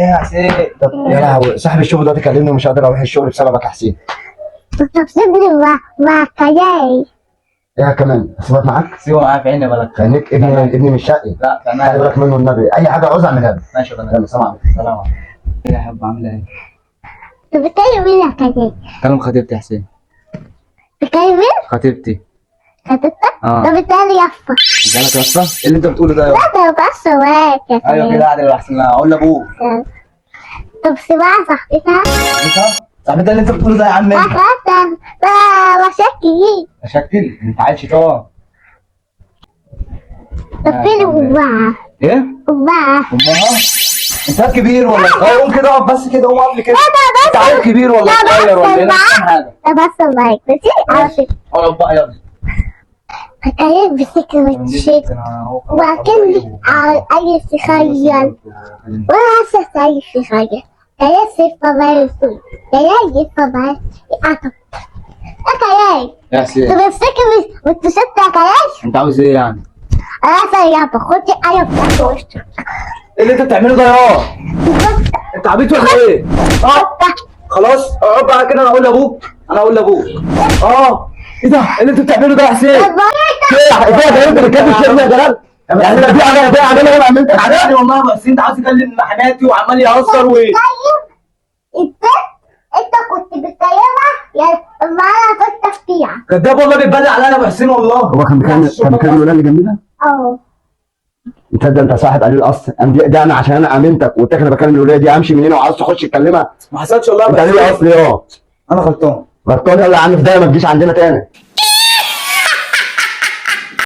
ايه يا حسين؟ طب يا لهوي، صاحب الشغل ده كلمني ومش قادر اروح الشغل بسببك يا حسين. طب سيبني مع كياي. ايه كمان؟ اسيبك معاك؟ سيبه معايا في عيني بالك. خليك ابني مش شقي. لا خلي تمام. بالك منه النبي، اي حاجه عاوز اعملها له. ماشي يا بنات. يلا سلام عليكم. سلام عليكم. ايه يا حب عامله ايه؟ طب بتكلم مين يا كياي؟ كلام خطيبتي يا حسين. بتكلم مين؟ خطيبتي. خطيبتك؟ اه. طب بتقلي يافا. جالك يا اسطى؟ ايه اللي انت بتقوله ده يا لا ده بس واك يا ايوه كياي. كده عادل احسن. لا اقول لابوك. طب سيبها صاحبتها. صاحبتي اللي انت بتقوله ده يا عم انت. أخدت مشاكل. مشاكل؟ انت عيل شيطان. طب فين أمها؟ ايه؟ أمها. امها؟ انت كبير ولا قوم كده اقف بس كده قوم قبل كده. انت عيل كبير ولا صغير ولا ايه؟ مش فاهم حاجه. ده بس المايك ماشي؟ على فكرة اقعد بقى يلا. حكايات بفكرة شيء وأكن أي تخيل ولا أي تخيل كياي سيفا ما يسوي كياي يفا ما يعطب كياي يا حسين تفتكر وتشت يا كياي انت عاوز ايه يعني؟ أنا سيابة خدي أيوة بتاعت وشك ايه اللي انت بتعمله ده يا؟ انت عبيط ولا ايه؟ اه خلاص اقعد بقى كده. انا اقول لابوك. اه ايه ده؟ ايه اللي انت بتعمله ده يا حسين؟ ايه ده انت بتكلم الشغل يا جلال؟ يعني انا في حاجه اعملها انا عملت حاجه؟ عادي والله يا حسين. انت عاوز تكلم حماتي وعمال يهزر و انت كنت بتكلمها يا ما انا كنت فيها كداب والله. بيتبلع عليا يا ابو حسين والله. هو كان بيكلم الولاد اللي جنبنا؟ اه تصدق انت صاحب قليل الاصل. ده انا عشان انا امنتك وقلت لك انا بكلم الولاد دي امشي من هنا وعاوز تخش تكلمها. ما حصلش والله يا انت أبو قليل حسين. الاصل. انا غلطان. غلطان. يلا يا عم في ده ما تجيش عندنا تاني.